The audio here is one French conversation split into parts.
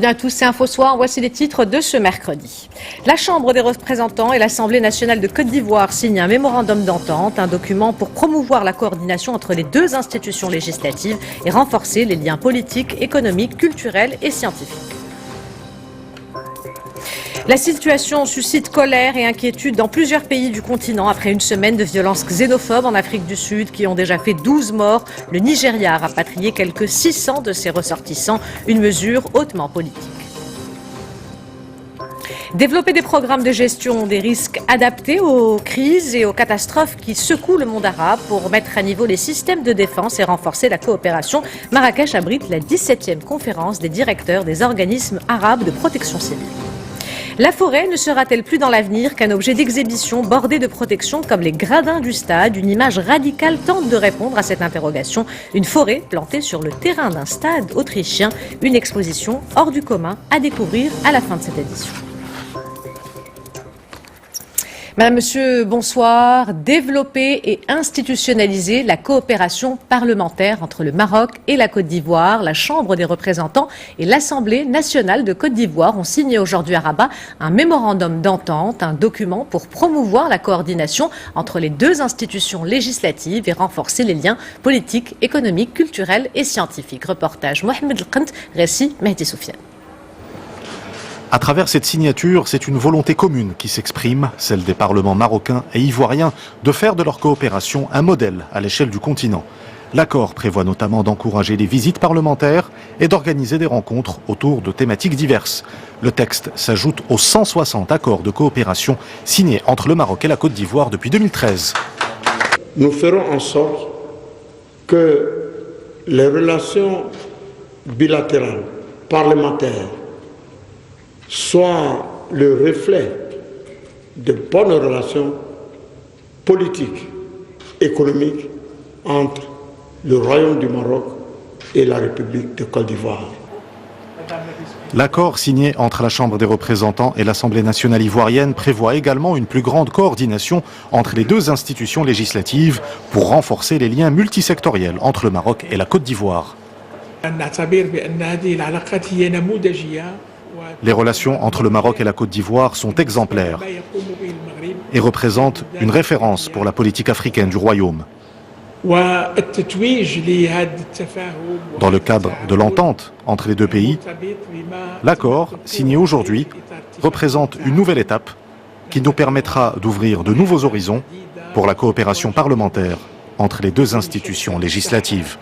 Bienvenue à tous, c'est Info Soir. Voici les titres de ce mercredi. La Chambre des représentants et l'Assemblée nationale de Côte d'Ivoire signent un mémorandum d'entente, un document pour promouvoir la coordination entre les deux institutions législatives et renforcer les liens politiques, économiques, culturels et scientifiques. La situation suscite colère et inquiétude dans plusieurs pays du continent après une semaine de violences xénophobes en Afrique du Sud qui ont déjà fait 12 morts. Le Nigeria a rapatrié quelques 600 de ses ressortissants, une mesure hautement politique. Développer des programmes de gestion des risques adaptés aux crises et aux catastrophes qui secouent le monde arabe pour mettre à niveau les systèmes de défense et renforcer la coopération. Marrakech abrite la 17e conférence des directeurs des organismes arabes de protection civile. La forêt ne sera-t-elle plus dans l'avenir qu'un objet d'exhibition bordé de protection comme les gradins du stade? Une image radicale tente de répondre à cette interrogation. Une forêt plantée sur le terrain d'un stade autrichien. Une exposition hors du commun à découvrir à la fin de cette édition. Madame, Monsieur, bonsoir. Développer et institutionnaliser la coopération parlementaire entre le Maroc et la Côte d'Ivoire. La Chambre des représentants et l'Assemblée nationale de Côte d'Ivoire ont signé aujourd'hui à Rabat un mémorandum d'entente, un document pour promouvoir la coordination entre les deux institutions législatives et renforcer les liens politiques, économiques, culturels et scientifiques. Reportage Mohamed El-Qent, récit Mehdi Soufiane. À travers cette signature, c'est une volonté commune qui s'exprime, celle des parlements marocains et ivoiriens, de faire de leur coopération un modèle à l'échelle du continent. L'accord prévoit notamment d'encourager les visites parlementaires et d'organiser des rencontres autour de thématiques diverses. Le texte s'ajoute aux 160 accords de coopération signés entre le Maroc et la Côte d'Ivoire depuis 2013. Nous ferons en sorte que les relations bilatérales, parlementaires, soit le reflet de bonnes relations politiques, économiques entre le Royaume du Maroc et la République de Côte d'Ivoire. L'accord signé entre la Chambre des représentants et l'Assemblée nationale ivoirienne prévoit également une plus grande coordination entre les deux institutions législatives pour renforcer les liens multisectoriels entre le Maroc et la Côte d'Ivoire. Les relations entre le Maroc et la Côte d'Ivoire sont exemplaires et représentent une référence pour la politique africaine du Royaume. Dans le cadre de l'entente entre les deux pays, l'accord signé aujourd'hui représente une nouvelle étape qui nous permettra d'ouvrir de nouveaux horizons pour la coopération parlementaire entre les deux institutions législatives.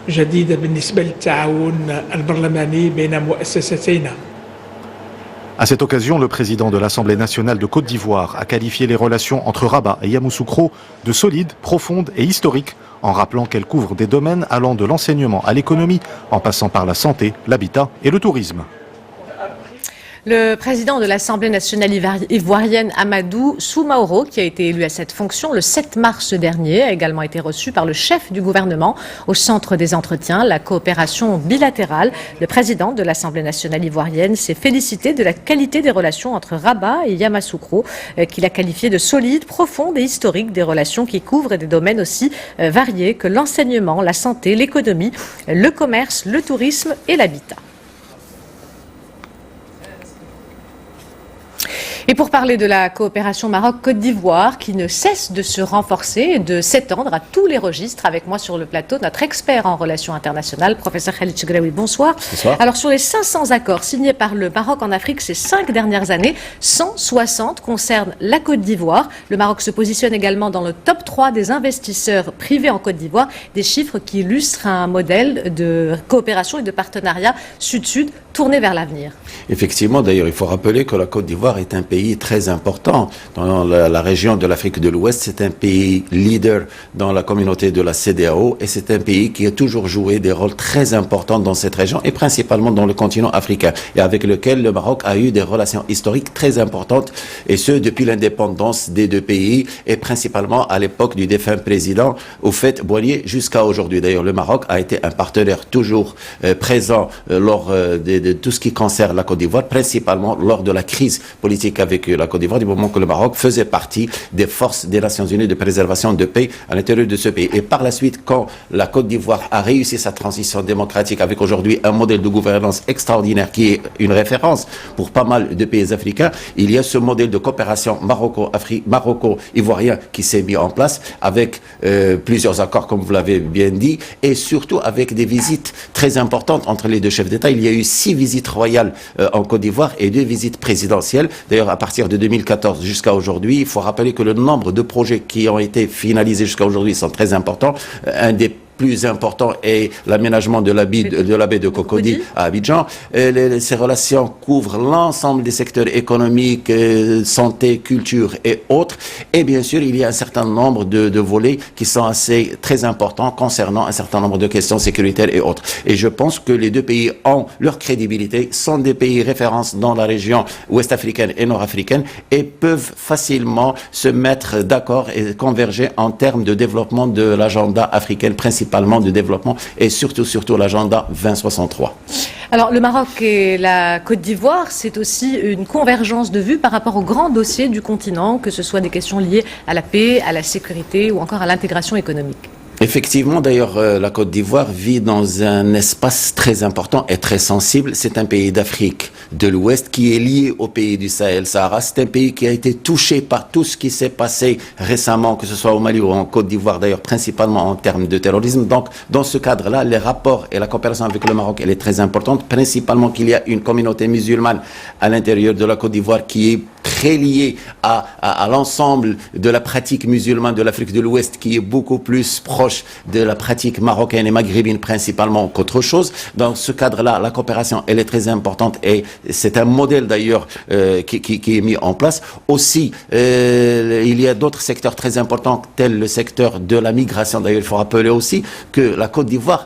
جديدة بالنسبة للتعاون البرلماني بين مؤسستينا. À cette occasion, le président de l'Assemblée nationale de Côte d'Ivoire a qualifié les relations entre Rabat et Yamoussoukro de solides, profondes et historiques, en rappelant qu'elles couvrent des domaines allant de l'enseignement à l'économie, en passant par la santé, l'habitat et le tourisme. Le président de l'Assemblée nationale ivoirienne, Amadou Soumaoro, qui a été élu à cette fonction le 7 mars dernier, a également été reçu par le chef du gouvernement au centre des entretiens, la coopération bilatérale. Le président de l'Assemblée nationale ivoirienne s'est félicité de la qualité des relations entre Rabat et Yamoussoukro, qu'il a qualifié de solides, profondes et historiques, des relations qui couvrent des domaines aussi variés que l'enseignement, la santé, l'économie, le commerce, le tourisme et l'habitat. Et pour parler de la coopération Maroc-Côte d'Ivoire qui ne cesse de se renforcer et de s'étendre à tous les registres, avec moi sur le plateau notre expert en relations internationales, professeur Khalid Chegraoui. Bonsoir. Bonsoir. Alors sur les 500 accords signés par le Maroc en Afrique ces 5 dernières années, 160 concernent la Côte d'Ivoire. Le Maroc se positionne également dans le top 3 des investisseurs privés en Côte d'Ivoire, des chiffres qui illustrent un modèle de coopération et de partenariat sud-sud tourné vers l'avenir. Effectivement, d'ailleurs, il faut rappeler que la Côte d'Ivoire est un pays très important dans la région de l'Afrique de l'Ouest. C'est un pays leader dans la communauté de la CEDEAO et c'est un pays qui a toujours joué des rôles très importants dans cette région et principalement dans le continent africain et avec lequel le Maroc a eu des relations historiques très importantes et ce depuis l'indépendance des deux pays et principalement à l'époque du défunt président Houphouët-Boigny jusqu'à aujourd'hui. D'ailleurs, le Maroc a été un partenaire toujours présent lors des de tout ce qui concerne la Côte d'Ivoire, principalement lors de la crise politique avec la Côte d'Ivoire, du moment que le Maroc faisait partie des forces des Nations Unies de préservation de paix à l'intérieur de ce pays. Et par la suite, quand la Côte d'Ivoire a réussi sa transition démocratique avec aujourd'hui un modèle de gouvernance extraordinaire qui est une référence pour pas mal de pays africains, il y a ce modèle de coopération maroco-ivoirien qui s'est mis en place avec plusieurs accords, comme vous l'avez bien dit, et surtout avec des visites très importantes entre les deux chefs d'État. Il y a eu 6 visites royales en Côte d'Ivoire et 2 visites présidentielles. D'ailleurs, à partir de 2014 jusqu'à aujourd'hui, il faut rappeler que le nombre de projets qui ont été finalisés jusqu'à aujourd'hui sont très importants. Un des plus important est l'aménagement de la baie de Cocody à Abidjan. Ces relations couvrent l'ensemble des secteurs économiques, santé, culture et autres. Et bien sûr, il y a un certain nombre de volets qui sont très importants concernant un certain nombre de questions sécuritaires et autres. Et je pense que les deux pays ont leur crédibilité, sont des pays références dans la région ouest-africaine et nord-africaine et peuvent facilement se mettre d'accord et converger en termes de développement de l'agenda africain principalement de développement et surtout l'agenda 2063. Alors le Maroc et la Côte d'Ivoire, c'est aussi une convergence de vues par rapport aux grands dossiers du continent, que ce soit des questions liées à la paix, à la sécurité ou encore à l'intégration économique. Effectivement, d'ailleurs, la Côte d'Ivoire vit dans un espace très important et très sensible. C'est un pays d'Afrique de l'Ouest qui est lié au pays du Sahel-Sahara. C'est un pays qui a été touché par tout ce qui s'est passé récemment, que ce soit au Mali ou en Côte d'Ivoire, d'ailleurs, principalement en termes de terrorisme. Donc, dans ce cadre-là, les rapports et la coopération avec le Maroc, elle est très importante, principalement qu'il y a une communauté musulmane à l'intérieur de la Côte d'Ivoire qui est très liée à l'ensemble de la pratique musulmane de l'Afrique de l'Ouest, qui est beaucoup plus proche de la pratique marocaine et maghrébine principalement qu'autre chose. Dans ce cadre-là, la coopération, elle est très importante et c'est un modèle d'ailleurs qui est mis en place. Aussi, il y a d'autres secteurs très importants, tels le secteur de la migration. D'ailleurs, il faut rappeler aussi que la Côte d'Ivoire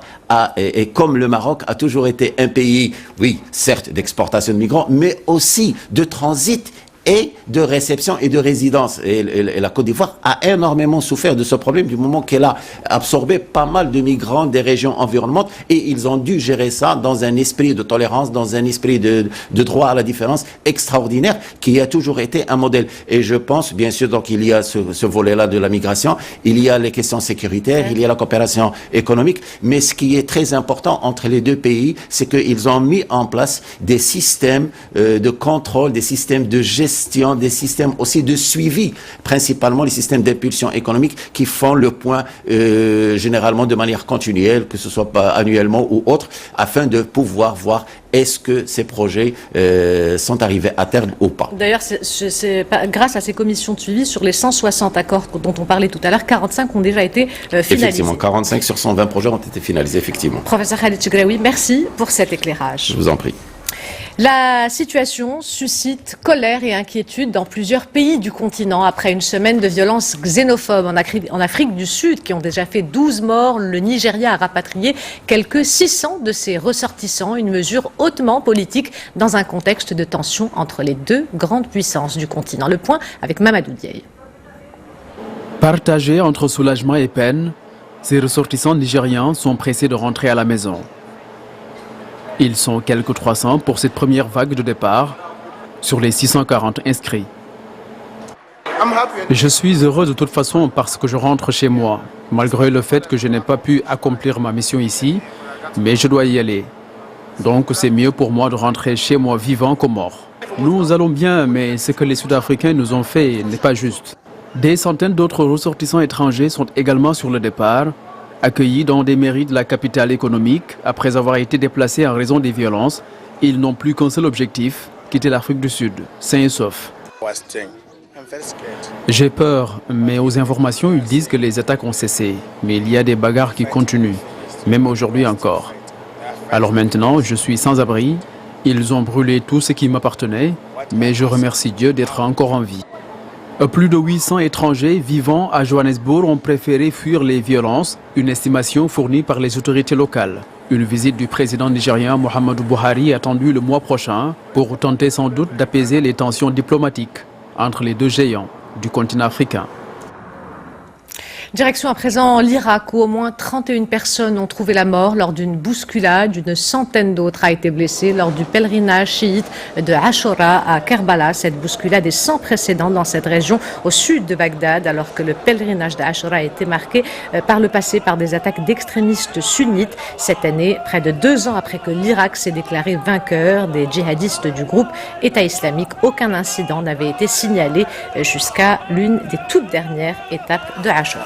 et comme le Maroc, a toujours été un pays, oui, certes, d'exportation de migrants, mais aussi de transit et de réception et de résidence. Et la Côte d'Ivoire a énormément souffert de ce problème du moment qu'elle a absorbé pas mal de migrants des régions environnantes et ils ont dû gérer ça dans un esprit de tolérance, dans un esprit de droit à la différence extraordinaire qui a toujours été un modèle. Et je pense, bien sûr, donc il y a ce volet-là de la migration, il y a les questions sécuritaires, il y a la coopération économique, mais ce qui est très important entre les deux pays, c'est qu'ils ont mis en place des systèmes de contrôle, des systèmes de gestion, des systèmes aussi de suivi, principalement les systèmes d'impulsion économique qui font le point généralement de manière continuelle, que ce soit pas annuellement ou autre, afin de pouvoir voir est-ce que ces projets sont arrivés à terme ou pas. D'ailleurs, c'est grâce à ces commissions de suivi, sur les 160 accords dont on parlait tout à l'heure, 45 ont déjà été finalisés. Effectivement, 45 sur 120 projets ont été finalisés, effectivement. Professeur Khalid Chegraoui, merci pour cet éclairage. Je vous en prie. La situation suscite colère et inquiétude dans plusieurs pays du continent après une semaine de violences xénophobes en Afrique du Sud qui ont déjà fait 12 morts. Le Nigeria a rapatrié quelques 600 de ses ressortissants, une mesure hautement politique dans un contexte de tension entre les deux grandes puissances du continent. Le point avec Mamadou Dieye. Partagés entre soulagement et peine, ces ressortissants nigérians sont pressés de rentrer à la maison. Ils sont quelques 300 pour cette première vague de départ sur les 640 inscrits. Je suis heureux de toute façon parce que je rentre chez moi, malgré le fait que je n'ai pas pu accomplir ma mission ici, mais je dois y aller. Donc c'est mieux pour moi de rentrer chez moi vivant que mort. Nous allons bien, mais ce que les Sud-Africains nous ont fait n'est pas juste. Des centaines d'autres ressortissants étrangers sont également sur le départ, accueillis dans des mairies de la capitale économique. Après avoir été déplacés en raison des violences, ils n'ont plus qu'un seul objectif, quitter l'Afrique du Sud, sains et saufs. J'ai peur, mais aux informations, ils disent que les attaques ont cessé. Mais il y a des bagarres qui continuent, même aujourd'hui encore. Alors maintenant, je suis sans abri. Ils ont brûlé tout ce qui m'appartenait, mais je remercie Dieu d'être encore en vie. Plus de 800 étrangers vivant à Johannesburg ont préféré fuir les violences, une estimation fournie par les autorités locales. Une visite du président nigérien Muhammadu Buhari est attendue le mois prochain pour tenter sans doute d'apaiser les tensions diplomatiques entre les deux géants du continent africain. Direction à présent l'Irak, où au moins 31 personnes ont trouvé la mort lors d'une bousculade. Une centaine d'autres a été blessée lors du pèlerinage chiite de Ashura à Kerbala. Cette bousculade est sans précédent dans cette région au sud de Bagdad, alors que le pèlerinage d'Ashura a été marqué par le passé par des attaques d'extrémistes sunnites. Cette année, près de 2 ans après que l'Irak s'est déclaré vainqueur des djihadistes du groupe État islamique, aucun incident n'avait été signalé jusqu'à l'une des toutes dernières étapes de Ashura.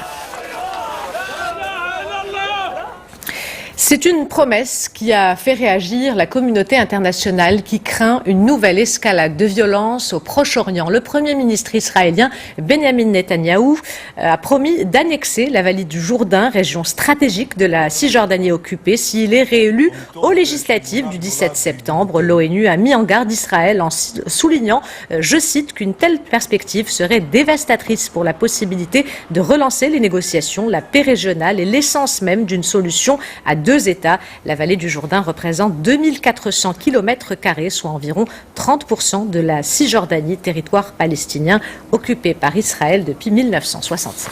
C'est une promesse qui a fait réagir la communauté internationale qui craint une nouvelle escalade de violence au Proche-Orient. Le Premier ministre israélien Benjamin Netanyahou a promis d'annexer la vallée du Jourdain, région stratégique de la Cisjordanie occupée, s'il est réélu aux législatives du 17 septembre. L'ONU a mis en garde Israël en soulignant, je cite, qu'une telle perspective serait dévastatrice pour la possibilité de relancer les négociations, la paix régionale et l'essence même d'une solution à 2 États. La vallée du Jourdain représente 2400 km², soit environ 30% de la Cisjordanie, territoire palestinien occupé par Israël depuis 1967.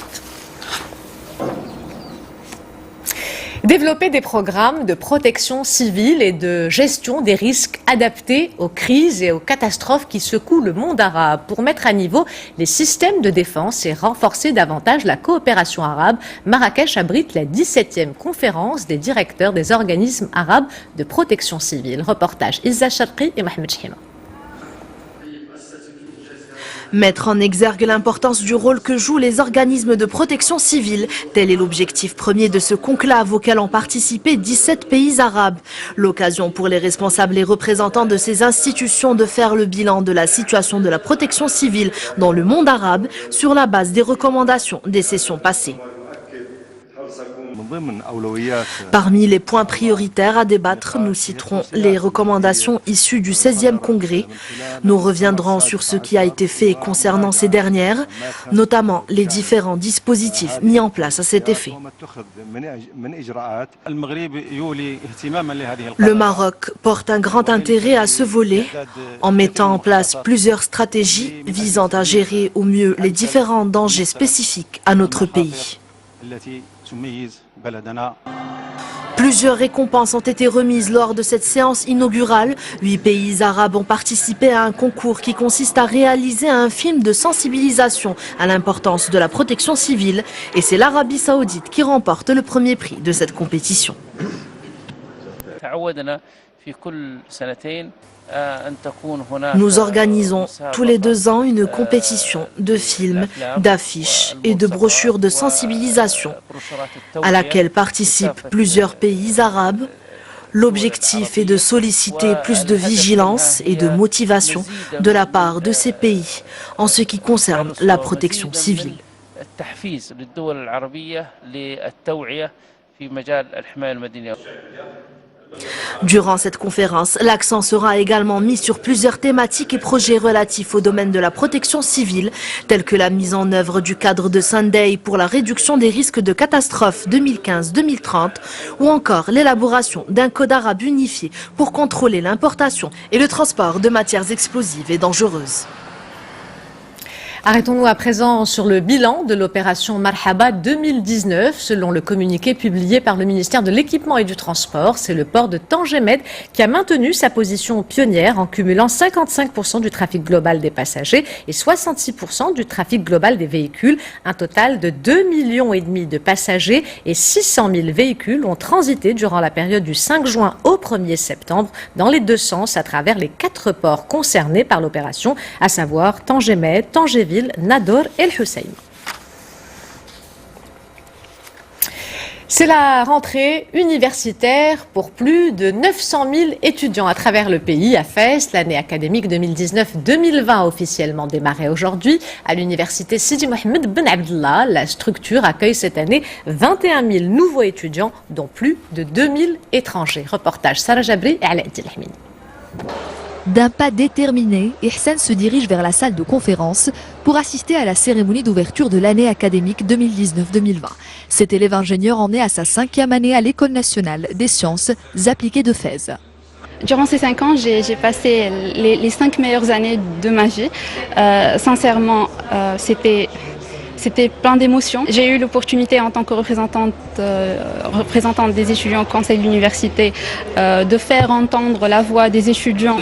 Développer des programmes de protection civile et de gestion des risques adaptés aux crises et aux catastrophes qui secouent le monde arabe pour mettre à niveau les systèmes de défense et renforcer davantage la coopération arabe. Marrakech abrite la 17e conférence des directeurs des organismes arabes de protection civile. Reportage Izza Sharqi et Mohamed Chihima. Mettre en exergue l'importance du rôle que jouent les organismes de protection civile, tel est l'objectif premier de ce conclave auquel ont participé 17 pays arabes. L'occasion pour les responsables et représentants de ces institutions de faire le bilan de la situation de la protection civile dans le monde arabe sur la base des recommandations des sessions passées. Parmi les points prioritaires à débattre, nous citerons les recommandations issues du 16e congrès. Nous reviendrons sur ce qui a été fait concernant ces dernières, notamment les différents dispositifs mis en place à cet effet. Le Maroc porte un grand intérêt à ce volet en mettant en place plusieurs stratégies visant à gérer au mieux les différents dangers spécifiques à notre pays. Plusieurs récompenses ont été remises lors de cette séance inaugurale. 8 pays arabes ont participé à un concours qui consiste à réaliser un film de sensibilisation à l'importance de la protection civile. Et c'est l'Arabie Saoudite qui remporte le premier prix de cette compétition. Nous organisons tous les 2 ans une compétition de films, d'affiches et de brochures de sensibilisation à laquelle participent plusieurs pays arabes. L'objectif est de solliciter plus de vigilance et de motivation de la part de ces pays en ce qui concerne la protection civile. Durant cette conférence, l'accent sera également mis sur plusieurs thématiques et projets relatifs au domaine de la protection civile, tels que la mise en œuvre du cadre de Sunday pour la réduction des risques de catastrophes 2015-2030 ou encore l'élaboration d'un code arabe unifié pour contrôler l'importation et le transport de matières explosives et dangereuses. Arrêtons-nous à présent sur le bilan de l'opération Marhaba 2019. Selon le communiqué publié par le ministère de l'Équipement et du Transport, c'est le port de Tangemed qui a maintenu sa position pionnière en cumulant 55% du trafic global des passagers et 66% du trafic global des véhicules. Un total de 2,5 millions de passagers et 600 000 véhicules ont transité durant la période du 5 juin au 1er septembre dans les 2 sens à travers les 4 ports concernés par l'opération, à savoir Tangemed, Tangéville, Nador et El Hussein. C'est la rentrée universitaire pour plus de 900 000 étudiants à travers le pays. À Fès, l'année académique 2019-2020 a officiellement démarré aujourd'hui. À l'université Sidi Mohamed Ben Abdallah, la structure accueille cette année 21 000 nouveaux étudiants, dont plus de 2 000 étrangers. Reportage Sarah Jabri et Alain Dilhamini. D'un pas déterminé, Ihsan se dirige vers la salle de conférence pour assister à la cérémonie d'ouverture de l'année académique 2019-2020. Cet élève ingénieur en est à sa 5e année à l'École nationale des sciences appliquées de Fès. Durant ces 5 ans, j'ai passé les 5 meilleures années de ma vie. Sincèrement, c'était C'était plein d'émotions. J'ai eu l'opportunité en tant que représentante des étudiants au conseil de l'université de faire entendre la voix des étudiants.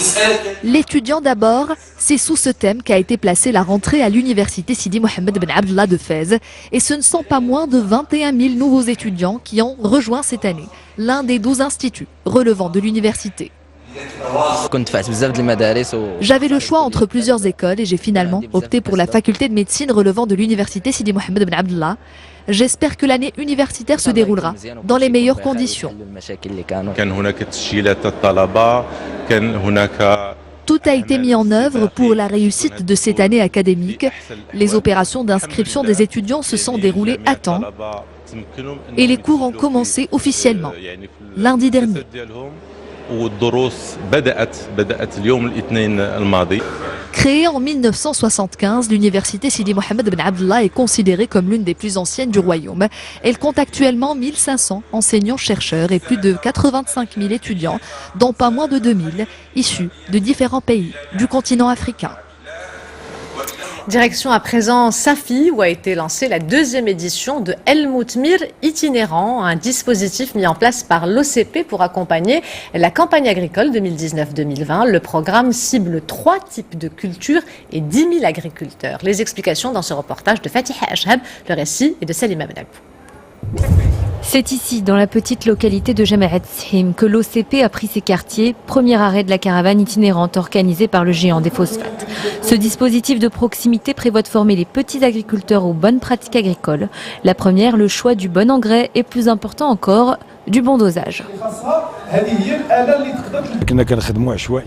L'étudiant d'abord, c'est sous ce thème qu'a été placée la rentrée à l'université Sidi Mohamed Ben Abdallah de Fès. Et ce ne sont pas moins de 21 000 nouveaux étudiants qui ont rejoint cette année l'un des 12 instituts relevant de l'université. J'avais le choix entre plusieurs écoles et j'ai finalement opté pour la faculté de médecine relevant de l'université Sidi Mohamed Ben Abdallah. J'espère que l'année universitaire se déroulera dans les meilleures conditions. Tout a été mis en œuvre pour la réussite de cette année académique. Les opérations d'inscription des étudiants se sont déroulées à temps et les cours ont commencé officiellement lundi dernier. Créée en 1975, l'université Sidi Mohamed Ben Abdallah est considérée comme l'une des plus anciennes du royaume. Elle compte actuellement 1500 enseignants-chercheurs et plus de 85 000 étudiants, dont pas moins de 2000 issus de différents pays du continent africain. Direction à présent Safi, où a été lancée la 2e édition de El Moutmir itinérant, un dispositif mis en place par l'OCP pour accompagner la campagne agricole 2019-2020. Le programme cible 3 types de cultures et 10 000 agriculteurs. Les explications dans ce reportage de Fatiha Ashhab, le récit est de Salima Benabou. C'est ici, dans la petite localité de Jamaat Shim, que l'OCP a pris ses quartiers, premier arrêt de la caravane itinérante organisée par le géant des phosphates. Ce dispositif de proximité prévoit de former les petits agriculteurs aux bonnes pratiques agricoles. La première, le choix du bon engrais et plus important encore, du bon dosage.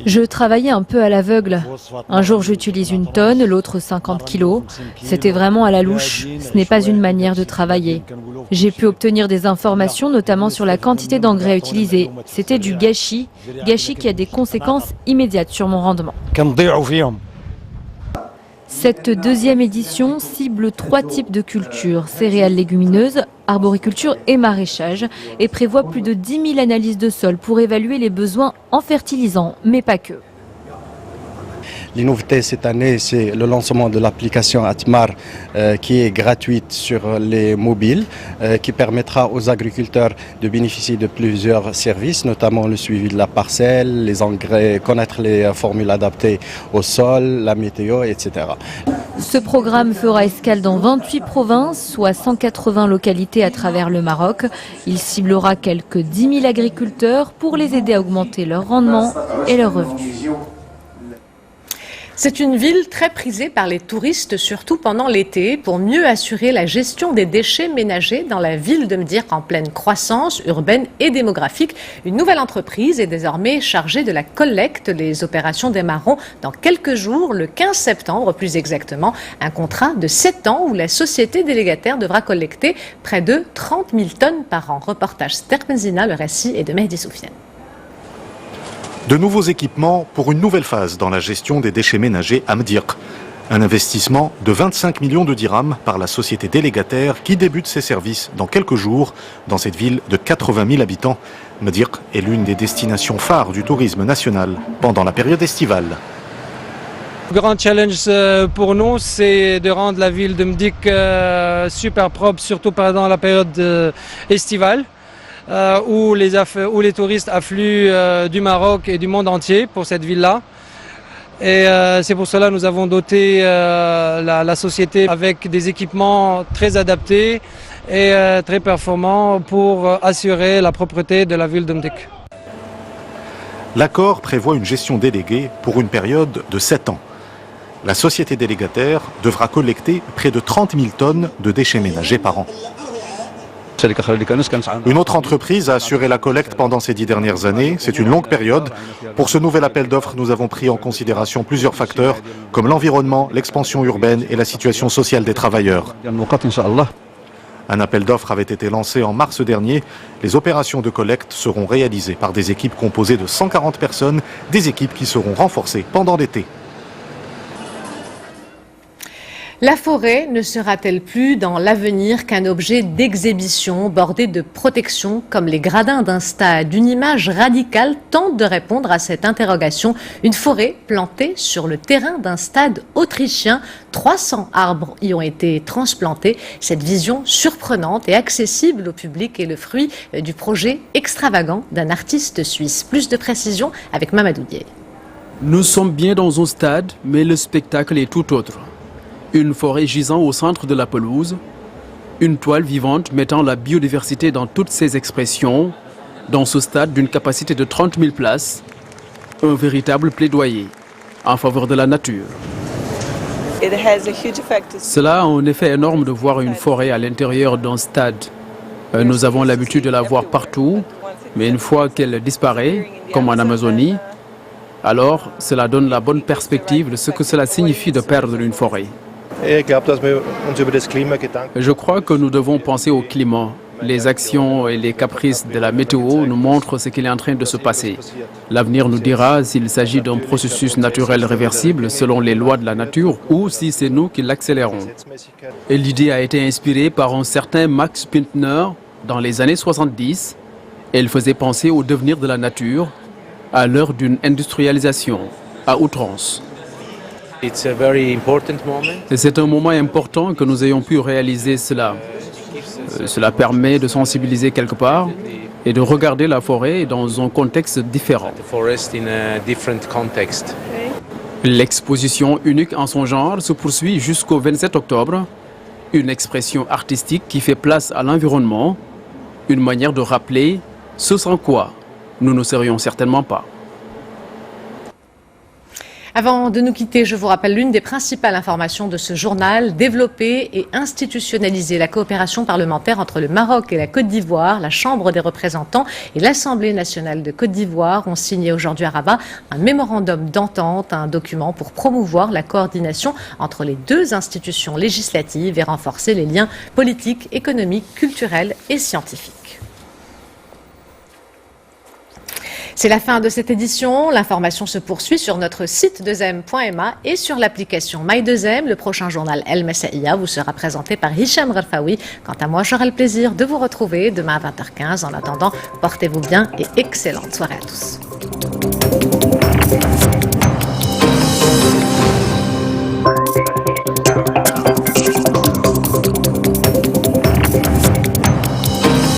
Je travaillais un peu à l'aveugle. Un jour j'utilise 1 tonne, l'autre 50 kilos. C'était vraiment à la louche. Ce n'est pas une manière de travailler. J'ai pu obtenir des informations, notamment sur la quantité d'engrais à utiliser. C'était du gâchis qui a des conséquences immédiates sur mon rendement. Cette 2e édition cible 3 types de cultures, céréales légumineuses, arboriculture et maraîchage, et prévoit plus de 10 000 analyses de sol pour évaluer les besoins en fertilisants, mais pas que. Les nouveautés cette année, c'est le lancement de l'application Atmar qui est gratuite sur les mobiles, qui permettra aux agriculteurs de bénéficier de plusieurs services, notamment le suivi de la parcelle, les engrais, connaître les formules adaptées au sol, la météo, etc. Ce programme fera escale dans 28 provinces, soit 180 localités à travers le Maroc. Il ciblera quelques 10 000 agriculteurs pour les aider à augmenter leur rendement et leurs revenus. C'est une ville très prisée par les touristes, surtout pendant l'été, pour mieux assurer la gestion des déchets ménagers dans la ville de Mdir en pleine croissance urbaine et démographique. Une nouvelle entreprise est désormais chargée de la collecte. Les opérations démarreront dans quelques jours, le 15 septembre plus exactement. Un contrat de 7 ans où la société délégataire devra collecter près de 30 000 tonnes par an. Reportage Sterpenzina, le récit est de Mehdi Soufiane. De nouveaux équipements pour une nouvelle phase dans la gestion des déchets ménagers à Mdir. Un investissement de 25 millions de dirhams par la société délégataire qui débute ses services dans quelques jours dans cette ville de 80 000 habitants. Mdir est l'une des destinations phares du tourisme national pendant la période estivale. Le grand challenge pour nous, c'est de rendre la ville de Mdir super propre, surtout pendant la période estivale. Où les touristes affluent du Maroc et du monde entier pour cette ville-là. Et c'est pour cela que nous avons doté la société avec des équipements très adaptés et très performants pour assurer la propreté de la ville de Mdir. L'accord prévoit une gestion déléguée pour une période de 7 ans. La société délégataire devra collecter près de 30 000 tonnes de déchets ménagers par an. Une autre entreprise a assuré la collecte pendant ces 10 dernières années. C'est une longue période. Pour ce nouvel appel d'offres, nous avons pris en considération plusieurs facteurs, comme l'environnement, l'expansion urbaine et la situation sociale des travailleurs. Un appel d'offres avait été lancé en mars dernier. Les opérations de collecte seront réalisées par des équipes composées de 140 personnes, des équipes qui seront renforcées pendant l'été. La forêt ne sera-t-elle plus dans l'avenir qu'un objet d'exhibition bordé de protection comme les gradins d'un stade? Une image radicale tente de répondre à cette interrogation. Une forêt plantée sur le terrain d'un stade autrichien. 300 arbres y ont été transplantés. Cette vision surprenante et accessible au public est le fruit du projet extravagant d'un artiste suisse. Plus de précisions avec Mamadou Dieye. Nous sommes bien dans un stade, mais le spectacle est tout autre. Une forêt gisant au centre de la pelouse, une toile vivante mettant la biodiversité dans toutes ses expressions, dans ce stade d'une capacité de 30 000 places, un véritable plaidoyer en faveur de la nature. Cela a un effet énorme de voir une forêt à l'intérieur d'un stade. Nous avons l'habitude de la voir partout, mais une fois qu'elle disparaît, comme en Amazonie, alors cela donne la bonne perspective de ce que cela signifie de perdre une forêt. Je crois que nous devons penser au climat. Les actions et les caprices de la météo nous montrent ce qu'il est en train de se passer. L'avenir nous dira s'il s'agit d'un processus naturel réversible selon les lois de la nature ou si c'est nous qui l'accélérons. Et l'idée a été inspirée par un certain Max Pintner dans les années 70. Elle faisait penser au devenir de la nature à l'heure d'une industrialisation à outrance. C'est un moment important que nous ayons pu réaliser cela. Cela permet de sensibiliser quelque part et de regarder la forêt dans un contexte différent. L'exposition unique en son genre se poursuit jusqu'au 27 octobre. Une expression artistique qui fait place à l'environnement, une manière de rappeler ce sans quoi nous ne serions certainement pas. Avant de nous quitter, je vous rappelle l'une des principales informations de ce journal: développer et institutionnaliser la coopération parlementaire entre le Maroc et la Côte d'Ivoire. La Chambre des représentants et l'Assemblée nationale de Côte d'Ivoire ont signé aujourd'hui à Rabat un mémorandum d'entente, un document pour promouvoir la coordination entre les deux institutions législatives et renforcer les liens politiques, économiques, culturels et scientifiques. C'est la fin de cette édition. L'information se poursuit sur notre site 2m.ma et sur l'application My2M. Le prochain journal El Messaïa vous sera présenté par Hicham Rafaoui. Quant à moi, j'aurai le plaisir de vous retrouver demain à 20h15. En attendant, portez-vous bien et excellente soirée à tous.